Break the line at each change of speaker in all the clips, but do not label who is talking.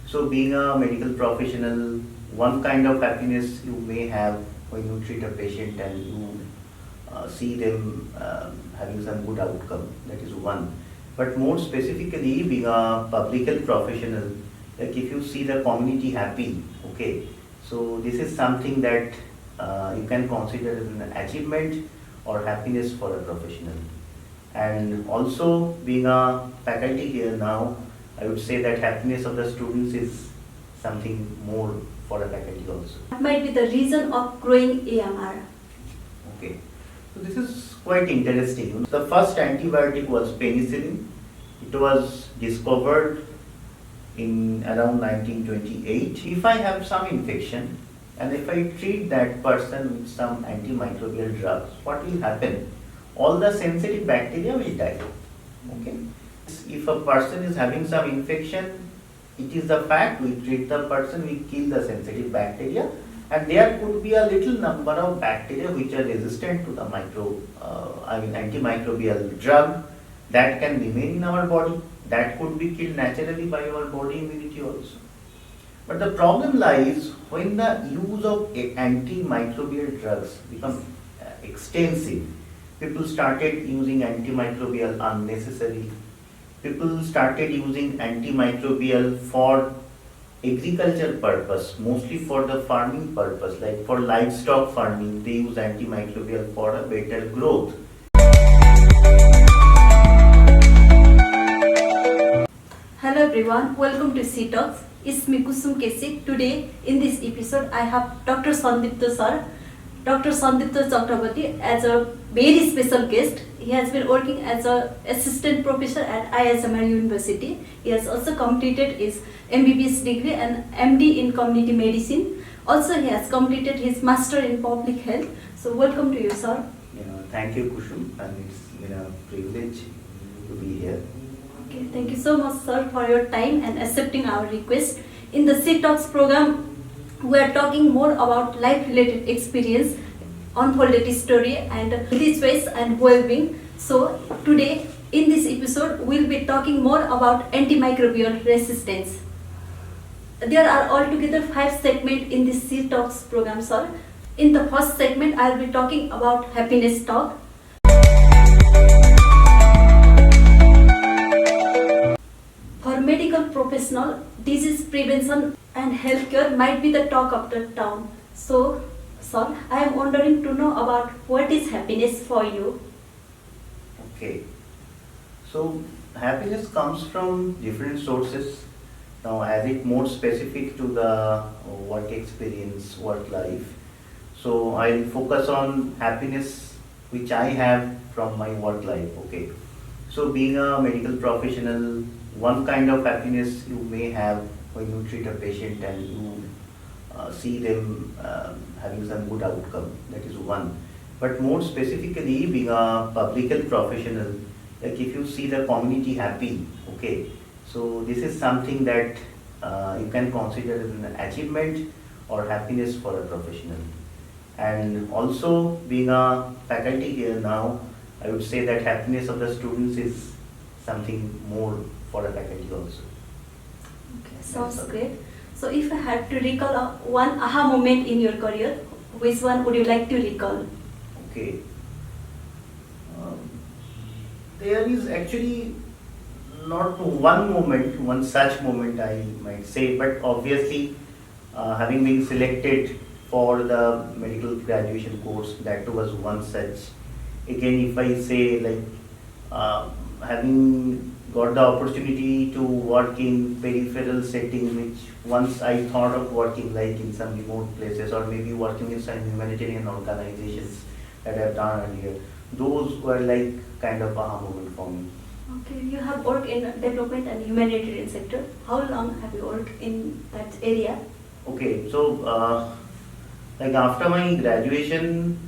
So being a medical professional, one kind of happiness you may have when you treat a patient and you see them having some good outcome, that is one. But more specifically, being a public health professional, like if you see the community happy, okay, so this is something that you can consider as an achievement or happiness for a professional. And also being a faculty here now, I would say that happiness of the students is something more for a faculty also.
What might be the reason of growing AMR?
Okay, so this is quite interesting. The first antibiotic was penicillin. It was discovered in around 1928. If I have some infection and if I treat that person with some antimicrobial drugs, what will happen? All the sensitive bacteria will die. Okay. If a person is having some infection, it is the fact we treat the person, we kill the sensitive bacteria, and there could be a little number of bacteria which are resistant to the antimicrobial drug that can remain in our body, that could be killed naturally by our body immunity also. But the problem lies when the use of antimicrobial drugs become extensive. People started using antimicrobial unnecessarily. People started using antimicrobial for agriculture purpose, mostly for the farming purpose, like for livestock farming, they use antimicrobial for a better growth.
Hello everyone, welcome to SheTalks. It's me Kusum KC. Today in this episode I have Dr. Sandipta Chakraborty as a very special guest. He has been working as an assistant professor at IIHMR University. He has also completed his MBBS degree and MD in community medicine. Also he has completed his master in public health. So welcome to you, sir.
Thank you, Kusum, and it's been a privilege to be here.
Okay, thank you so much, sir, for your time and accepting our request. In the SheTalks program, we are talking more about life-related experience, unfolded story, and healthy choice and well-being. So today, in this episode, we'll be talking more about antimicrobial resistance. There are altogether 5 segments in this SheTalks program, sir. In the first segment, I'll be talking about happiness talk. For medical professional, disease prevention and healthcare might be the talk of the town. So, sir, I am wondering to know about what is happiness for you.
Okay, so happiness comes from different sources. Now, as it more specific to the work experience, work life, so I'll focus on happiness which I have from my work life. Okay, so being a medical professional, one kind of happiness you may have when you treat a patient and you see them having some good outcome, that is one. But more specifically, being a public health professional, like if you see the community happy, okay, so this is something that you can consider as an achievement or happiness for a professional. And also being a faculty here now, I would say that happiness of the students is something more for a faculty also.
Okay, sounds great. So if I had to recall one aha moment in your career, which one would you like to recall?
Okay. There is actually not one such moment I might say, but obviously having been selected for the medical graduation course, that was one such. Again, if I say like having got the opportunity to work in peripheral setting, which once I thought of working like in some remote places or maybe working in some humanitarian organizations that I've done earlier, those were like kind of aha moment for me.
Okay, you have worked in development and humanitarian sector. How long have you worked in that area?
Okay, so like after my graduation,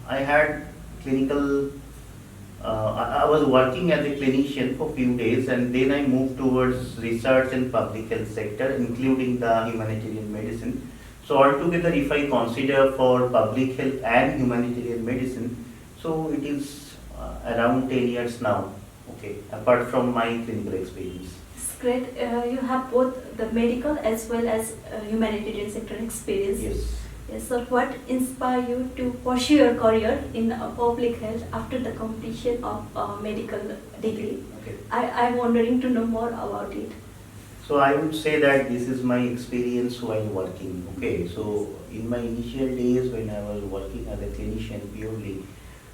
I had clinical. I was working as a clinician for a few days, and then I moved towards research and public health sector, including the humanitarian medicine. So altogether, if I consider for public health and humanitarian medicine, so it is around 10 years now. Okay, apart from my clinical experience.
great. You have both the medical as well as humanitarian sector experience.
Yes.
Yes, so what inspired you to pursue your career in public health after the completion of medical degree?
Okay.
I'm wondering to know more about it.
So I would say that this is my experience while working. Okay, so in my initial days when I was working as a clinician purely,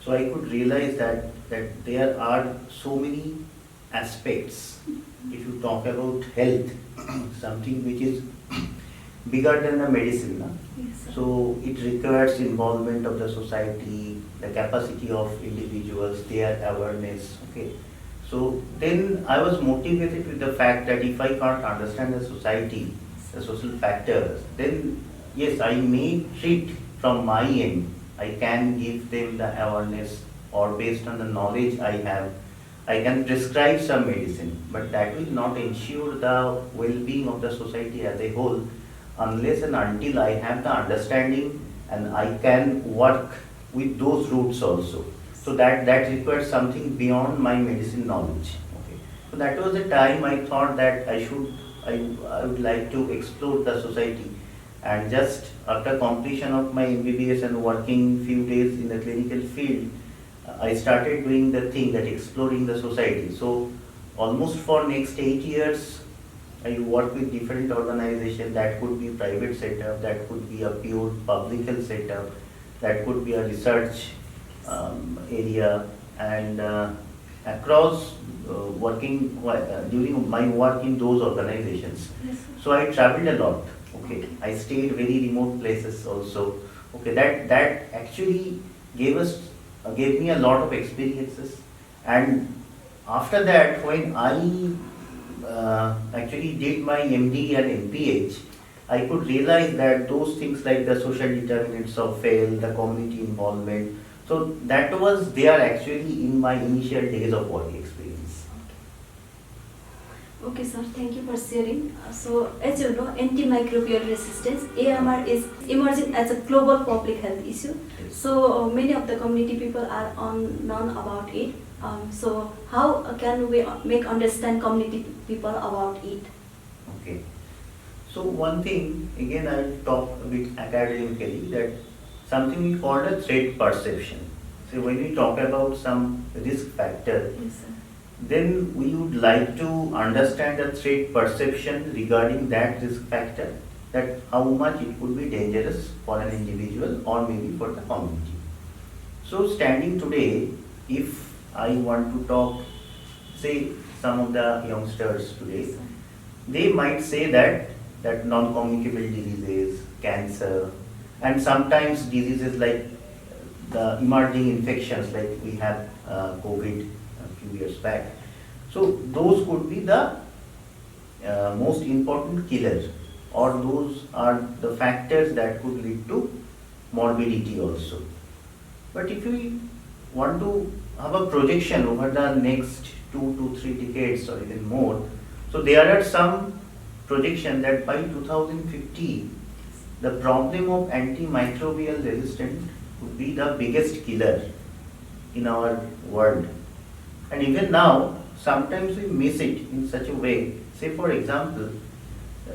so I could realize that there are so many aspects. If you talk about health, something which is bigger than the medicine, na?
Yes, sir.
So it requires involvement of the society, the capacity of individuals, their awareness. Okay. So then I was motivated with the fact that if I can't understand the society, the social factors, then yes, I may treat from my end. I can give them the awareness, or based on the knowledge I have, I can prescribe some medicine, but that will not ensure the well-being of the society as a whole unless and until I have the understanding and I can work with those roots also. So that requires something beyond my medicine knowledge. Okay. So that was the time I thought that I would like to explore the society. And just after completion of my MBBS and working few days in the clinical field, I started doing the thing that exploring the society. So almost for next 8 years, I work with different organizations. That could be private setup, that could be a pure public health setup, that could be a research area, and across working during my work in those organizations.
Yes, sir.
So I traveled a lot. Okay, I stayed very remote places also. Okay, that actually gave me a lot of experiences. And after that, when I actually did my MD and MPH, I could realize that those things like the social determinants of health, the community involvement, so that was there actually in my initial days of work experience.
Okay, sir. Thank you for sharing. So, as you know, antimicrobial resistance (AMR) is emerging as a global public health issue.
Yes.
So, many of the community people are unknown about it. So, how can we make understand community people about it?
Okay. So one thing, again I'll talk a bit academically, that something we call a threat perception. So when we talk about some risk factor,
Yes, sir.
then we would like to understand the threat perception regarding that risk factor, that how much it could be dangerous for an individual or maybe for the community. So standing today, if I want to talk, say some of the youngsters today,
Yes, sir.
they might say that non-communicable diseases, cancer, and sometimes diseases like the emerging infections like we have COVID a few years back. So those could be the most important killer, or those are the factors that could lead to morbidity also. But if we want to have a projection over the next 2 to 3 decades or even more, so there are some projection that by 2050, the problem of antimicrobial resistance would be the biggest killer in our world. And even now, sometimes we miss it in such a way. Say for example,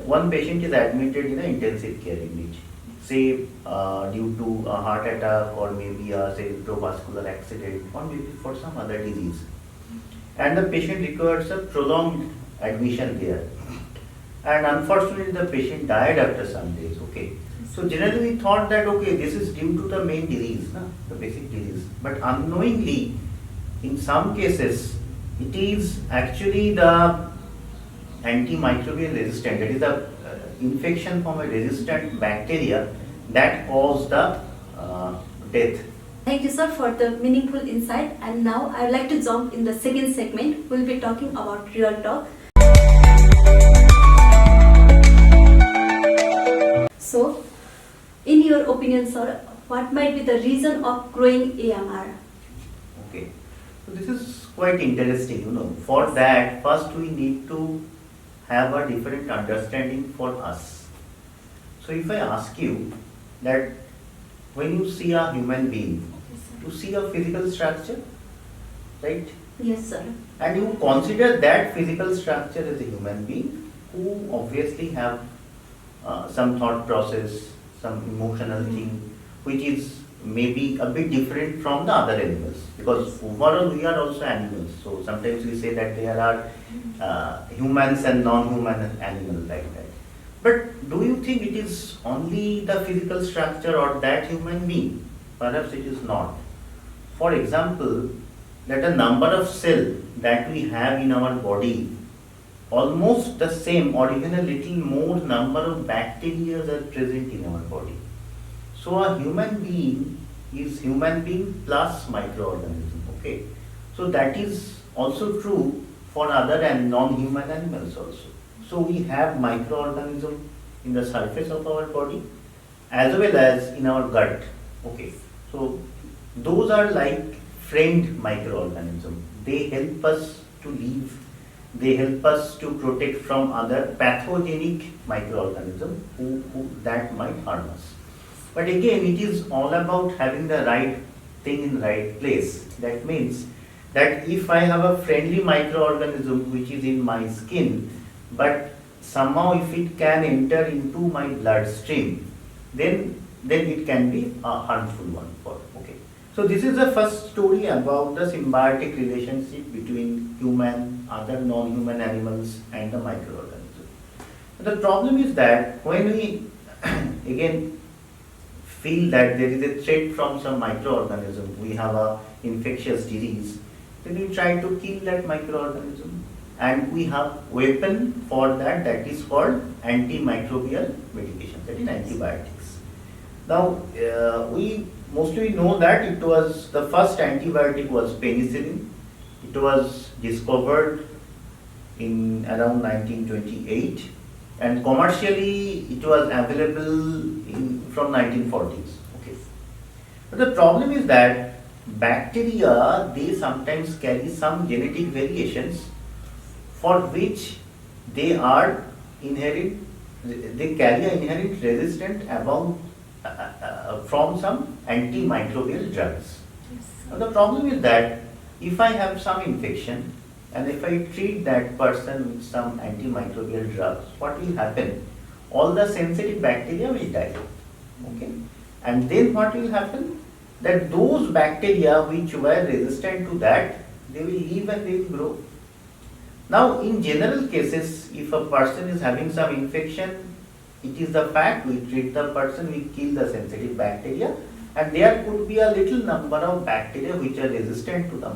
one patient is admitted in an intensive care unit, say due to a heart attack or maybe a cerebrovascular accident or maybe for some other disease. And the patient requires a prolonged admission there. And unfortunately, the patient died after some days. Okay. So generally, we thought that okay, this is due to the main disease, the basic disease. But unknowingly, in some cases, it is actually the antimicrobial resistant, that is the infection from a resistant bacteria that caused the death.
Thank you, sir, for the meaningful insight. And now I would like to jump in the second segment. We'll be talking about real talk. So, in your opinion, sir, what might be the reason of growing AMR?
Okay. So this is quite interesting, For that, first we need to have a different understanding for us. So if I ask you that when you see a human being, you see a physical structure, right?
Yes, sir.
And you consider that physical structure as a human being who obviously have some thought process, some emotional thing, which is maybe a bit different from the other animals. Because overall we are also animals. So sometimes we say that there are humans and non-human animals like that. But do you think it is only the physical structure or that human being? Perhaps it is not. For example, that a number of cells that we have in our body, almost the same or even a little more number of bacteria are present in our body. So a human being is human being plus microorganism. Okay. So that is also true for other and non-human animals also. So we have microorganism in the surface of our body as well as in our gut. Okay. So those are like friend microorganism. They help us to live. They help us to protect from other pathogenic microorganisms who that might harm us. But again, it is all about having the right thing in the right place. That means that if I have a friendly microorganism which is in my skin, but somehow if it can enter into my bloodstream, then it can be a harmful one for. Okay. So this is the first story about the symbiotic relationship between human, other non-human animals and the microorganism. The problem is that when we again feel that there is a threat from some microorganism, we have a infectious disease, then we try to kill that microorganism. And we have weapon for that is called antimicrobial medication, that is antibiotics. Now, we mostly know that it was the first antibiotic was penicillin. It was discovered in around 1928 and commercially it was available from 1940s. Okay. But the problem is that bacteria, they sometimes carry some genetic variations for which they are inherent, they carry an inherent resistance from some antimicrobial drugs. Now the problem is that if I have some infection and if I treat that person with some antimicrobial drugs, what will happen? All the sensitive bacteria will die. Okay? And then what will happen? That those bacteria which were resistant to that, they will live and they will grow. Now, in general cases, if a person is having some infection, it is the fact we treat the person, we kill the sensitive bacteria, and there could be a little number of bacteria which are resistant to the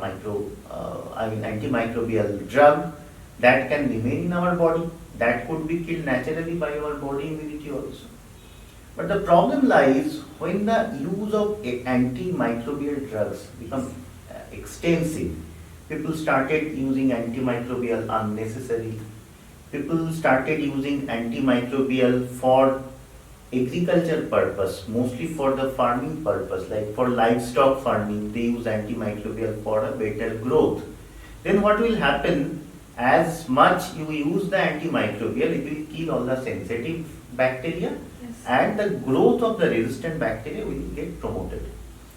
antimicrobial drug that can remain in our body, that could be killed naturally by our body immunity also. But the problem lies when the use of antimicrobial drugs become extensive. People started using antimicrobial unnecessarily. People started using antimicrobial for agriculture purpose, mostly for the farming purpose, like for livestock farming, they use antimicrobial for a better growth. Then what will happen, as much you use the antimicrobial, it will kill all the sensitive bacteria and the growth of the resistant bacteria will get promoted.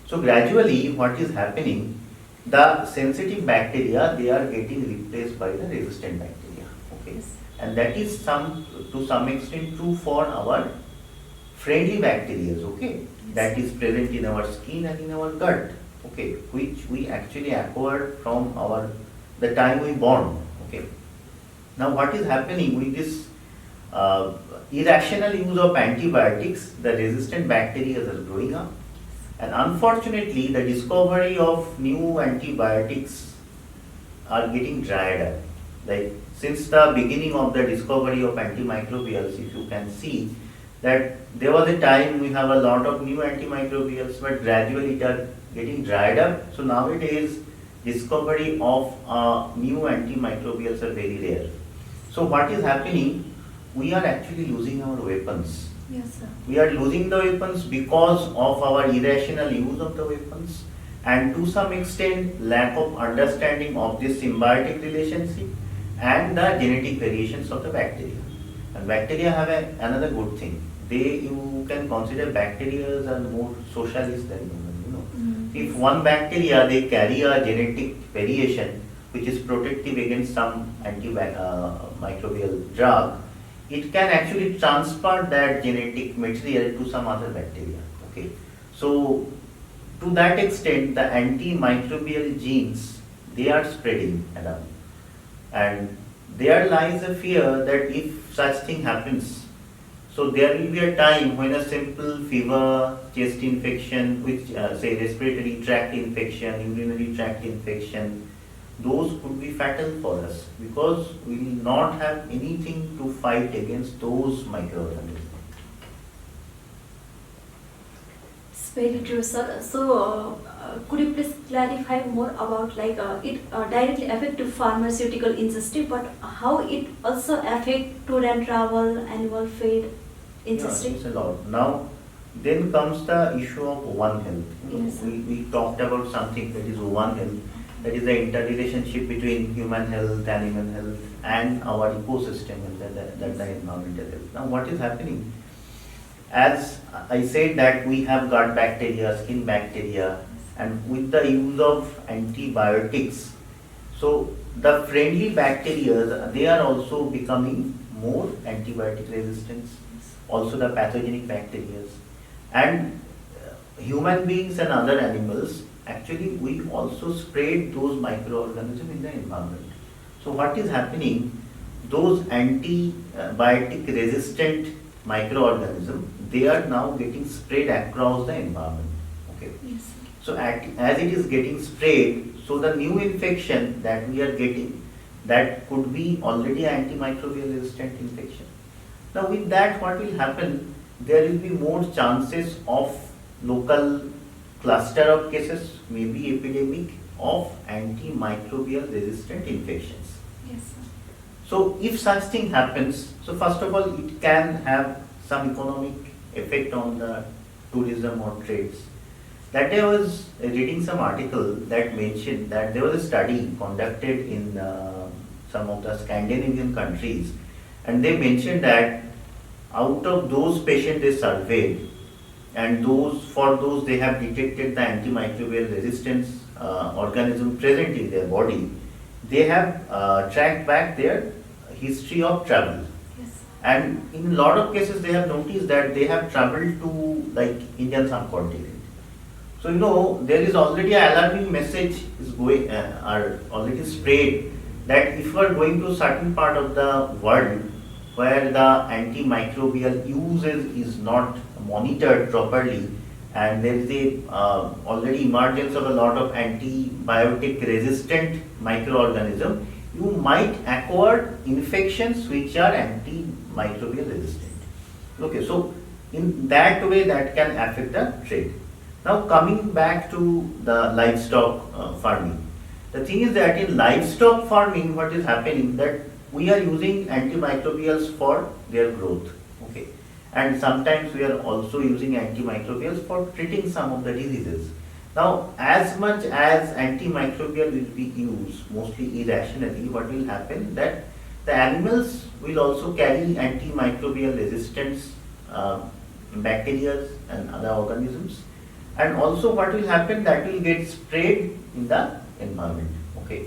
So gradually what is happening, the sensitive bacteria, they are getting replaced by the resistant bacteria. Okay, and that is to some extent true for our friendly bacteria. Okay, that is present in our skin and in our gut. Okay, which we actually acquired from the time we born. Okay, now what is happening with this irrational use of antibiotics? The resistant bacteria are growing up. And unfortunately, the discovery of new antibiotics are getting dried up. Like since the beginning of the discovery of antimicrobials, if you can see that there was a time we have a lot of new antimicrobials, but gradually it are getting dried up. So nowadays, discovery of new antimicrobials are very rare. So what is happening? We are actually losing our weapons.
Yes, sir.
We are losing the weapons because of our irrational use of the weapons and to some extent lack of understanding of this symbiotic relationship and the genetic variations of the bacteria. And bacteria have another good thing. You can consider bacteria are more socialist than human. If one bacteria they carry a genetic variation which is protective against some antimicrobial drug, it can actually transfer that genetic material to some other bacteria. Okay, so to that extent, the antimicrobial genes, they are spreading around, and there lies a fear that if such thing happens, so there will be a time when a simple fever, chest infection, which say respiratory tract infection, urinary tract infection, those could be fatal for us because we will not have anything to fight against those microorganisms.
It's very true, sir. So, could you please clarify more about it directly affect to pharmaceutical industry, but how it also affect tour and travel, animal feed industry?
Yeah, it's a lot. Now, then comes the issue of One Health.
Yes, sir.
We talked about something that is One Health, that is the interrelationship between human health, animal health, and our ecosystem and the environmental health. Now, what is happening? As I said that we have gut bacteria, skin bacteria, and with the use of antibiotics, so the friendly bacteria, they are also becoming more antibiotic resistant, also the pathogenic bacteria. And human beings and other animals, actually we also spread those microorganisms in the environment. So what is happening, those antibiotic resistant microorganisms, they are now getting spread across the environment. Okay.
Yes, sir.
So as it is getting spread, so the new infection that we are getting, that could be already antimicrobial resistant infection. Now with that, what will happen, there will be more chances of local cluster of cases, maybe epidemic of antimicrobial resistant infections.
Yes, sir.
So if such thing happens, so first of all, it can have some economic effect on the tourism or trades. That day I was reading some article that mentioned that there was a study conducted in some of the Scandinavian countries, and they mentioned that out of those patients they surveyed, and for those they have detected the antimicrobial resistance organism present in their body, they have tracked back their history of travel.
Yes.
And in a lot of cases they have noticed that they have traveled to like Indian subcontinent. So there is already an alarming message is going are already spread that if you are going to certain part of the world where the antimicrobial usage is not monitored properly, and there is a already emergence of a lot of antibiotic resistant microorganism, you might acquire infections which are antimicrobial resistant. Okay, so in that way that can affect the trade. Now coming back to the livestock farming, the thing is that in livestock farming what is happening that we are using antimicrobials for their growth. Okay, and sometimes we are also using antimicrobials for treating some of the diseases. Now, as much as antimicrobial will be used, mostly irrationally, what will happen that the animals will also carry antimicrobial resistance bacteria and other organisms, and also what will happen that will get spread in the environment. Okay,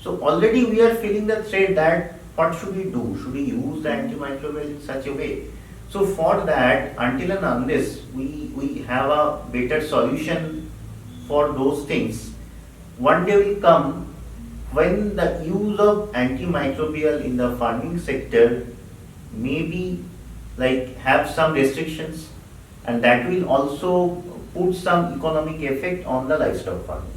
so already we are feeling the threat that what should we do? Should we use the antimicrobial in such a way? So for that, until and unless we have a better solution for those things, one day will come when the use of antimicrobial in the farming sector maybe like have some restrictions, and that will also put some economic effect on the livestock farming.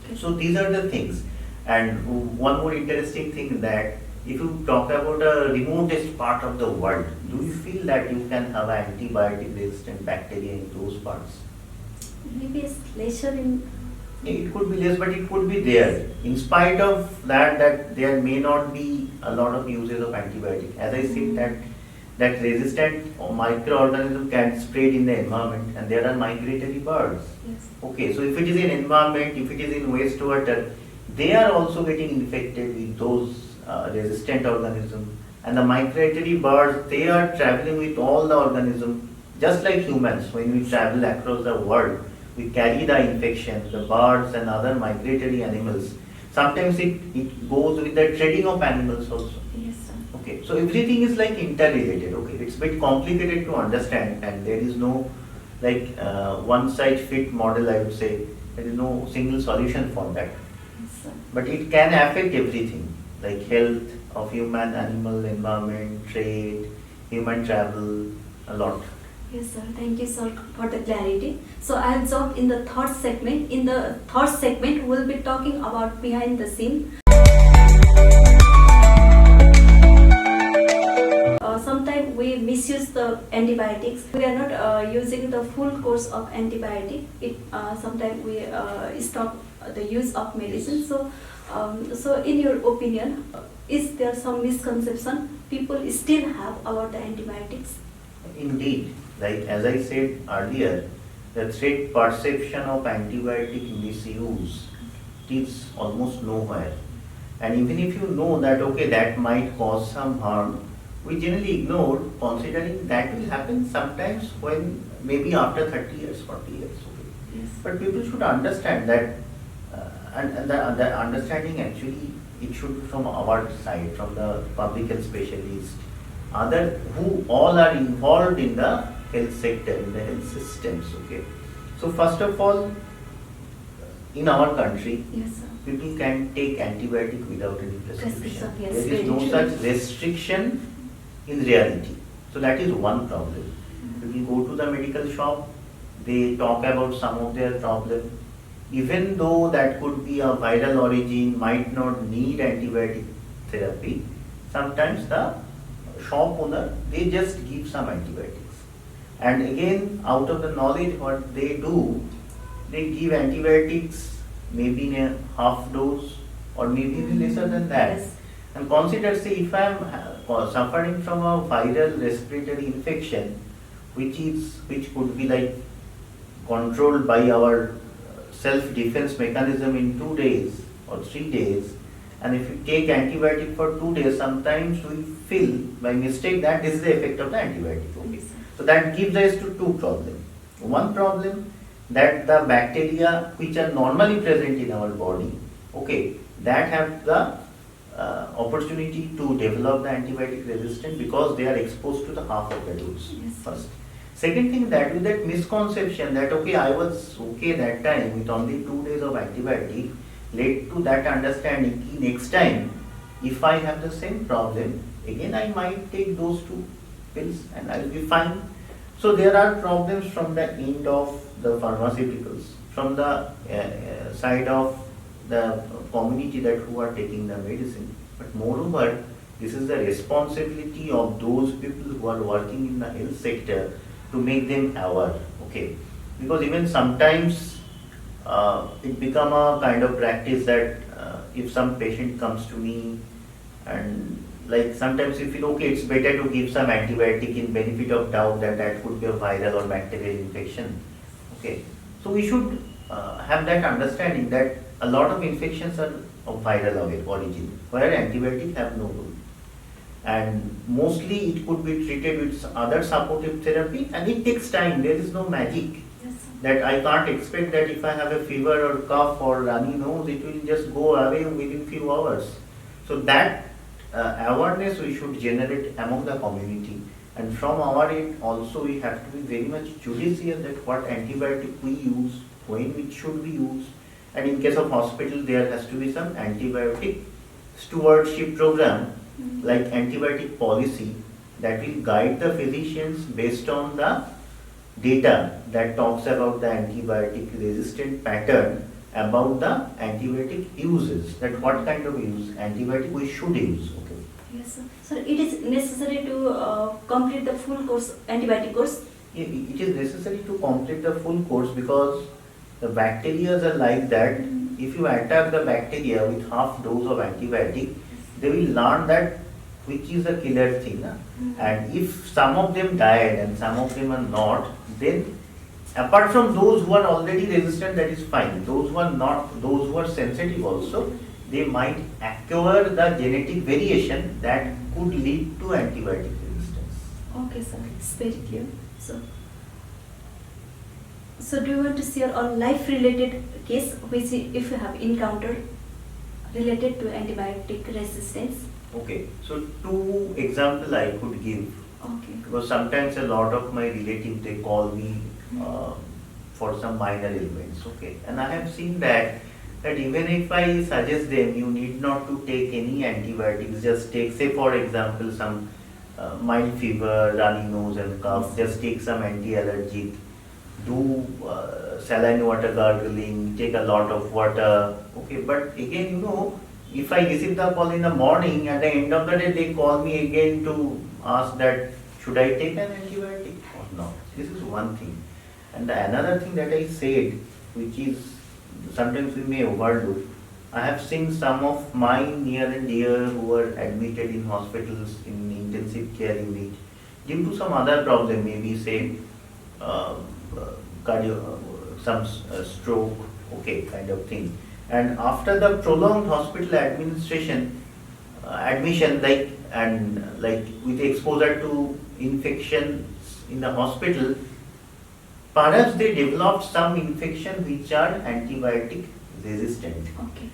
Okay.
So these are the things. And one more interesting thing that if you talk about a remotest part of the world, do you feel that you can have antibiotic resistant bacteria in those parts?
Maybe it's lesser in.
It could be less, but it could be there. In spite of that there may not be a lot of uses of antibiotic. As I said, that resistant microorganism can spread in the environment, and there are migratory birds.
Yes.
Okay, so if it is in environment, if it is in wastewater, they are also getting infected with those resistant organisms. And the migratory birds, they are traveling with all the organisms, just like humans. When we travel across the world, we carry the infection, the birds and other migratory animals. Sometimes it goes with the trading of animals also.
Yes, sir.
Okay, so everything is like interrelated. Okay, it's a bit complicated to understand, and there is no like one size fit model. I would say there is no single solution for that.
Yes, sir.
But it can affect everything, like health of human, animal, environment, trade, human travel, a lot.
Yes, sir. Thank you, sir, for the clarity. So I'll jump in the third segment. In the third segment, we'll be talking about behind the scene. Sometimes we misuse the antibiotics. We are not using the full course of antibiotic. Sometimes we stop the use of medicine. So in your opinion, is there some misconception people still have about the antibiotics?
Indeed, like as I said earlier, the threat perception of antibiotic misuse is almost nowhere. And even if you know that okay, that might cause some harm, we generally ignore considering that will happen sometimes when maybe after 30 years, 40 years. Okay.
Yes.
But people should understand that, and the understanding actually it should be from our side, from the public health specialists, other who all are involved in the health sector, in the health systems. Okay. So first of all, in our country,
Yes, sir.
people can take antibiotic without any prescription.
Prescription, yes,
There is
very
no
true.
such restriction in reality. So that is one problem. People go to the medical shop, they talk about some of their problem. Even though that could be a viral origin, might not need antibiotic therapy, sometimes the shop owner, they just give some antibiotics. And again, out of the knowledge what they do, they give antibiotics maybe in a half dose or maybe even lesser than that.
Yes.
And consider, say, if I am suffering from a viral respiratory infection, which could be like controlled by our self-defense mechanism in 2 days or 3 days, and if you take antibiotic for 2 days, sometimes we feel by mistake that this is the effect of the antibiotic. Okay. So that gives rise to two problems. One problem, that the bacteria which are normally present in our body, okay, that have the opportunity to develop the antibiotic resistance because they are exposed to the half of the dose.
Yes.
First. Second thing, that with that misconception that okay, I was okay that time with only 2 days of antibiotic, led to that understanding next time if I have the same problem, again I might take those 2 pills and I will be fine. So there are problems from the end of the pharmaceuticals, from the side of the community that who are taking the medicine. But moreover, this is the responsibility of those people who are working in the health sector to make them aware. Okay, because even sometimes it become a kind of practice that if some patient comes to me and like sometimes you feel okay, it's better to give some antibiotic in benefit of doubt that that could be a viral or bacterial infection. Okay, so we should have that understanding that a lot of infections are of viral origin, where antibiotics have no role. And mostly it could be treated with other supportive therapy, and it takes time. There is no magic.
Yes.
That I can't expect that if I have a fever or cough or runny nose, it will just go away within few hours. So that awareness we should generate among the community, and from our end also we have to be very much judicious that what antibiotic we use, when it should be used, and in case of hospital there has to be some antibiotic stewardship program, like antibiotic policy that will guide the physicians based on the data that talks about the antibiotic resistant pattern, about the antibiotic uses, that what kind of use antibiotic we should use. Okay.
Yes, sir. So it is necessary to complete the full course, antibiotic course?
It is necessary to complete the full course because the bacteria are like that. If you attack the bacteria with half dose of antibiotic, they will learn that which is the killer thing. And if some of them died and some of them are not, then apart from those who are already resistant, that is fine. Those who are not, those who are sensitive also, they might acquire the genetic variation that could lead to antibiotic resistance.
Okay, sir. It's very clear. So do you want to share a life-related case which if you have encountered? related to antibiotic resistance?
Okay, so two examples I could give.
Okay.
Because sometimes a lot of my relatives, they call me for some minor ailments, okay. And I have seen that even if I suggest them, you need not to take any antibiotics, just take, say for example, some mild fever, runny nose and cough, just take some anti-allergic, do saline water gargling, take a lot of water, okay. But again, if I receive the call in the morning, at the end of the day, they call me again to ask that should I take an antibiotic or not. This is one thing. And another thing that I said, which is sometimes we may overlook, I have seen some of my near and dear who are admitted in hospitals in intensive care unit due to some other problem, maybe say stroke, okay, kind of thing. And after the prolonged hospital admission, like with exposure to infections in the hospital, perhaps they developed some infection which are antibiotic resistant.
Okay.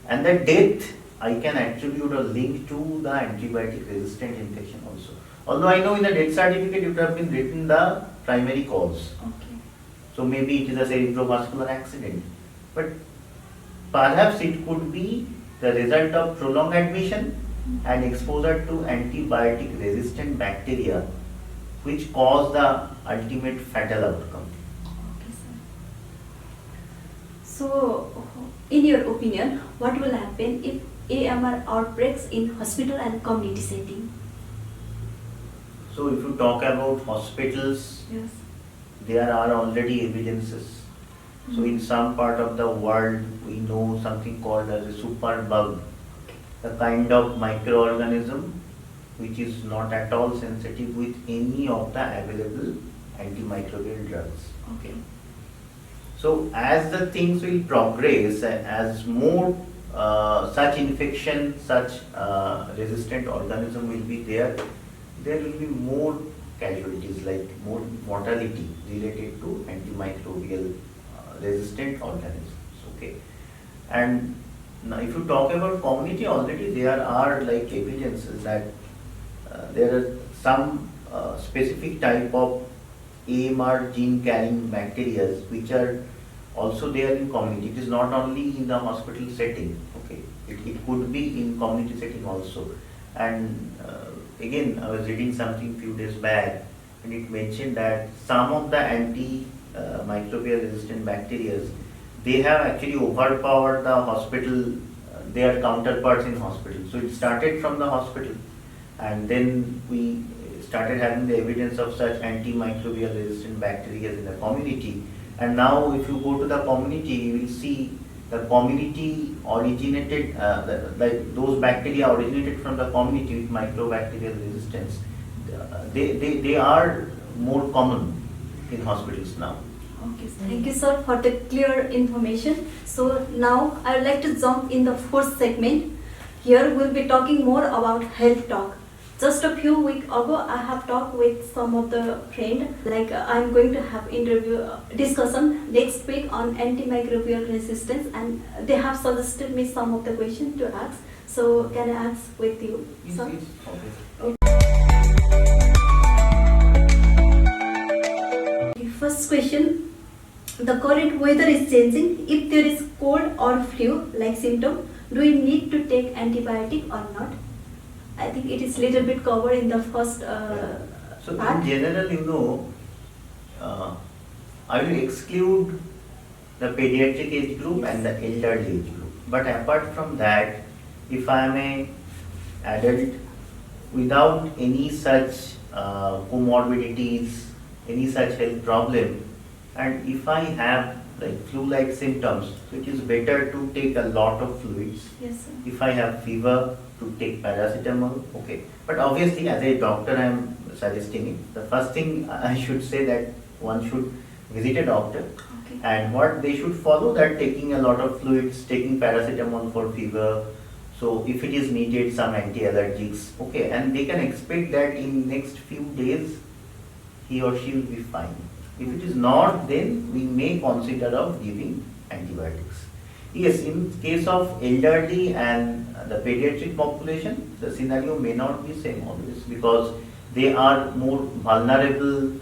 And the death I can attribute or link to the antibiotic resistant infection also. Although I know in the death certificate it would have been written the primary cause.
Okay.
So maybe it is a cerebrovascular accident. But perhaps it could be the result of prolonged admission and exposure to antibiotic resistant bacteria which cause the ultimate fatal outcome.
Okay, sir. So, in your opinion, what will happen if AMR outbreaks in hospital and community setting?
So if you talk about hospitals,
Yes.
there are already evidences. So in some part of the world, we know something called as a superbug, the kind of microorganism which is not at all sensitive with any of the available antimicrobial drugs.
Okay.
So as the things will progress, as more such infection, such resistant organism will be there will be more casualties, like more mortality related to antimicrobial resistant organisms. Okay. And now if you talk about community, already there are like evidences that there are some specific type of AMR gene carrying bacteria which are also there in community. It is not only in the hospital setting, okay. It could be in community setting also. And again, I was reading something few days back and it mentioned that some of the antimicrobial resistant bacteria, they have actually overpowered the hospital, their counterparts in hospital. So it started from the hospital and then we started having the evidence of such antimicrobial resistant bacteria in the community. And now if you go to the community, you will see the community originated, like those bacteria originated from the community with microbacterial resistance. They are more common in hospitals now.
Okay, thank you, sir, for the clear information. So now I would like to jump in the fourth segment. Here we'll be talking more about health talk. Just a few weeks ago, I have talked with some of the friends. Like I'm going to have discussion next week on antimicrobial resistance, and they have suggested me some of the questions to ask. So can I ask with you, sir?
Yes, okay.
First question: the current weather is changing. If there is cold or flu-like symptom, do we need to take antibiotic or not? I think it is little bit covered in the first
So
part.
in general, I will exclude the pediatric age group and the elderly age group. But apart from that, if I am a adult without any such comorbidities, any such health problem, and if I have like flu-like symptoms, so it is better to take a lot of fluids.
Yes, sir.
If I have fever, to take paracetamol, okay. But obviously, as a doctor, I am suggesting it. The first thing I should say that one should visit a doctor,
Okay.
and what they should follow, that taking a lot of fluids, taking paracetamol for fever. So if it is needed, some anti-allergics, okay, and they can expect that in next few days he or she will be fine. If it is not, then we may consider of giving antibiotics. Yes, in case of elderly and the pediatric population, the scenario may not be same always because they are more vulnerable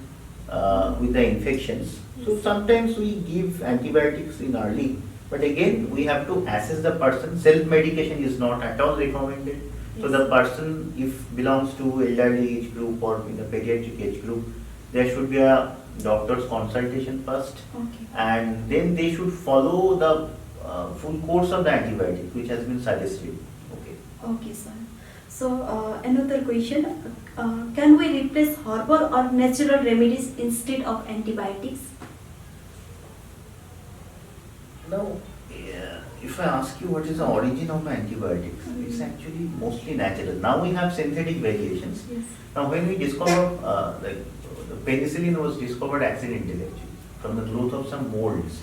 with the infections. So sometimes we give antibiotics in early, but again we have to assess the person. Self-medication is not at all recommended. So the person, if belongs to elderly age group or in the pediatric age group, there should be a doctor's consultation first,
Okay.
and then they should follow the full course of the antibiotic which has been suggested. Okay.
Okay, sir. So another question, can we replace herbal or natural remedies instead of antibiotics?
Now, if I ask you what is the origin of the antibiotics, it's actually mostly natural. Now we have synthetic variations.
Yes.
Now when we discover, like the penicillin was discovered accidentally actually from the growth of some molds.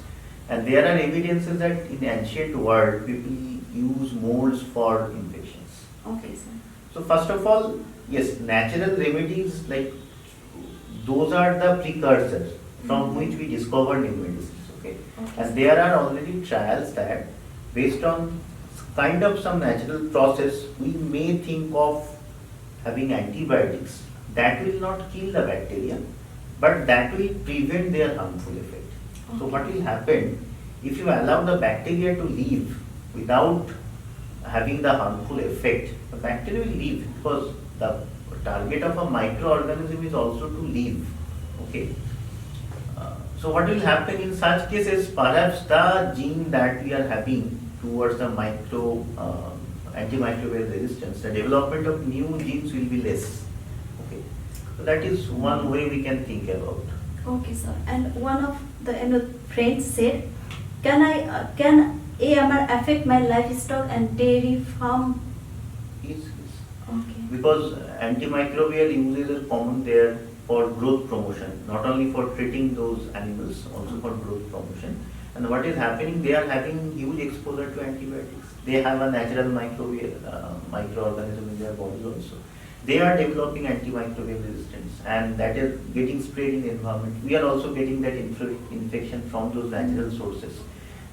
And there are evidences that in ancient world people use molds for infections.
Okay, sir.
So first of all, yes, natural remedies like those are the precursors from which we discover new medicines. Okay,
Okay.
and there are already trials that based on kind of some natural process we may think of having antibiotics that will not kill the bacteria, but that will prevent their harmful effect. So what will happen if you allow the bacteria to live without having the harmful effect? The bacteria will live because the target of a microorganism is also to live. Okay. So what will happen in such cases? Perhaps the gene that we are having towards the antimicrobial resistance, the development of new genes will be less. Okay. So that is one way we can think about.
Okay, sir. And one of the friends said, can AMR affect my livestock and dairy farm?
Yes, yes.
Okay.
Because antimicrobial uses are common there for growth promotion, not only for treating those animals, also for growth promotion. And what is happening, they are having huge exposure to antibiotics. They have a natural microorganism in their body also. They are developing antimicrobial resistance, and that is getting spread in the environment. We are also getting that infection from those natural sources.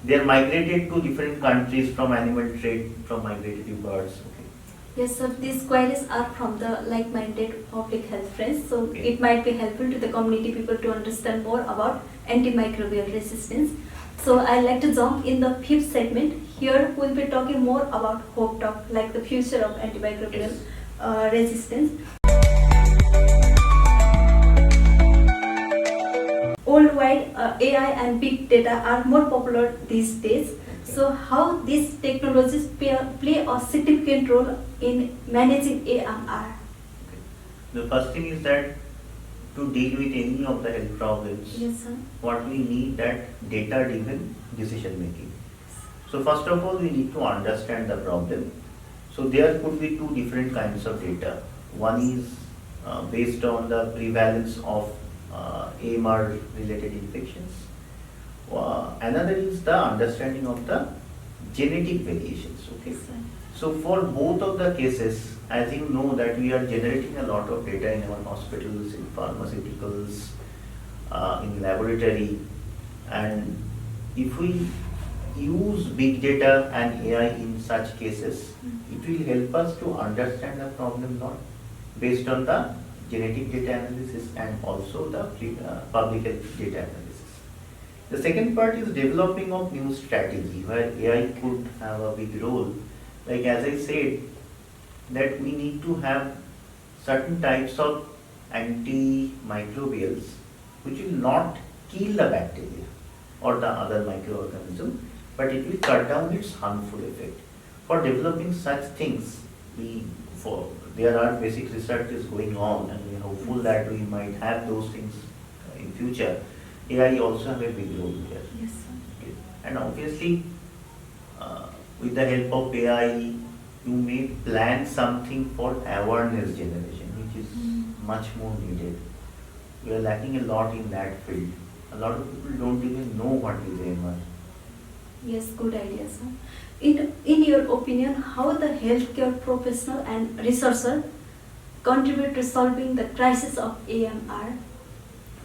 They are migrated to different countries from animal trade, from migratory birds. Okay.
Yes, sir. These queries are from the like-minded public health friends, so
Okay.
it might be helpful to the community people to understand more about antimicrobial resistance. So I'd like to jump in the fifth segment. Here we'll be talking more about hope talk, like the future of antimicrobial
Yes.
Resistance. Worldwide, AI and big data are more popular these days. So how these technologies play a significant role in managing AMR?
Okay. The first thing is that to deal with any of the health problems,
Yes, sir.
what we need that data-driven decision making. So first of all, we need to understand the problem. So there could be two different kinds of data. One is based on the prevalence of AMR related infections. Another is the understanding of the genetic variations. Okay.
Yes, sir.
So for both of the cases, as you know that we are generating a lot of data in our hospitals, in pharmaceuticals, in laboratory, and if we use big data and AI in such cases, it will help us to understand the problem not based on the genetic data analysis and also the public health data analysis. The second part is developing of new strategy where AI could have a big role. Like as I said, that we need to have certain types of antimicrobials which will not kill the bacteria or the other microorganism, but it will cut down its harmful effect. For developing such things, there are basic research is going on, and we are hopeful that we might have those things in future. AI also have a big role here.
Yes, sir.
Okay. And obviously, with the help of AI, you may plan something for awareness generation, which is much more needed. We are lacking a lot in that field. A lot of people don't even know what is AMR.
Yes, good idea, sir. In your opinion, how the healthcare professional and researcher contribute to solving the crisis of AMR?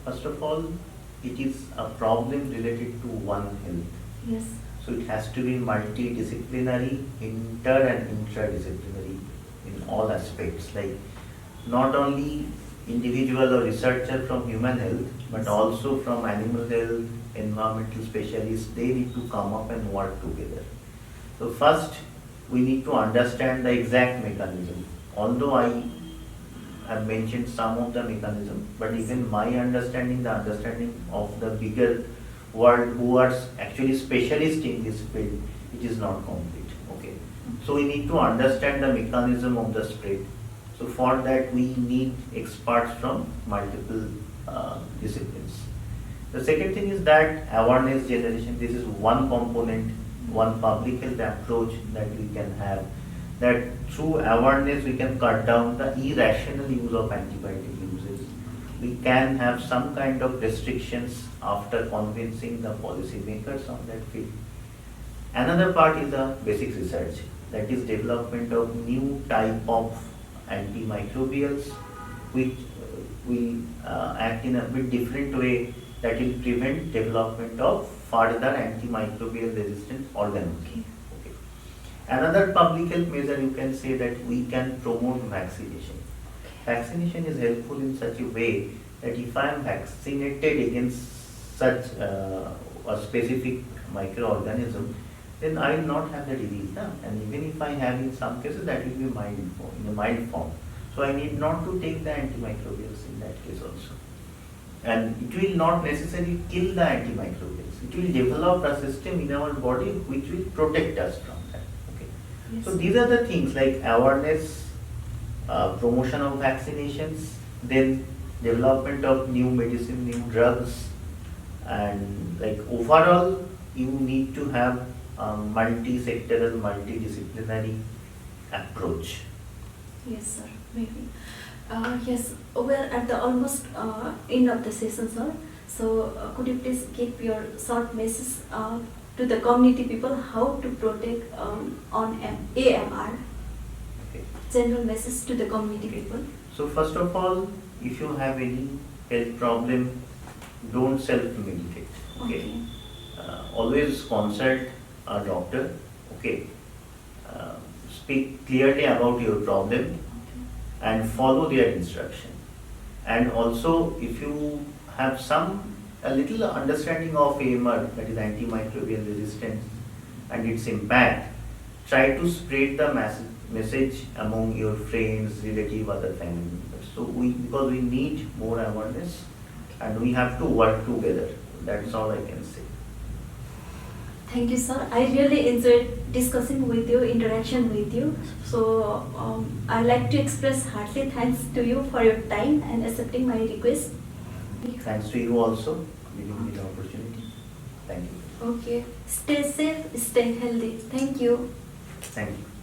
First of all, it is a problem related to one health.
Yes.
So it has to be multidisciplinary, inter and intradisciplinary in all aspects, like not only individual or researcher from human health, but also from animal health, environmental specialists. They need to come up and work together. So first, we need to understand the exact mechanism. Although I have mentioned some of the mechanism, but even my understanding, the understanding of the bigger world who are actually specialists in this field, it is not complete. Okay. So we need to understand the mechanism of the spread. So for that we need experts from multiple disciplines. The second thing is that awareness generation. This is one component, one public health approach that we can have. That through awareness we can cut down the irrational use of antibiotic uses. We can have some kind of restrictions after convincing the policymakers on that field. Another part is the basic research, that is development of new type of antimicrobials which will act in a bit different way, that will prevent development of further antimicrobial resistant organisms. Okay. Another public health measure, you can say that we can promote vaccination. Vaccination is helpful in such a way that if I am vaccinated against such a specific microorganism, then I will not have the disease. And even if I have, in some cases, that will be mild form, in a mild form. So I need not to take the antimicrobials in that case also. And it will not necessarily kill the antimicrobials. It will develop a system in our body which will protect us from that. Okay.
Yes.
So these are the things like awareness, promotion of vaccinations, then development of new medicine, new drugs, and like overall you need to have a multi-sectoral, multidisciplinary approach.
Yes, sir. Maybe. Yes, we're at the almost end of the session, sir. So could you please give your short message to the community people how to protect on AMR?
Okay.
General message to the community people.
So first of all, if you have any health problem, don't self-medicate. Okay. Always consult a doctor. Okay. Speak clearly about your problem and follow their instruction. And also, if you have a little understanding of AMR, that is antimicrobial resistance, and its impact, try to spread the message among your friends, relatives, other family members. So because we need more awareness and we have to work together. That's all I can say.
Thank you, sir. I really enjoyed discussing with you, interaction with you. So I'd like to express heartily thanks to you for your time and accepting my request.
Thanks to you also giving me the opportunity. Thank you.
Okay. Stay safe, stay healthy. Thank you.
Thank you.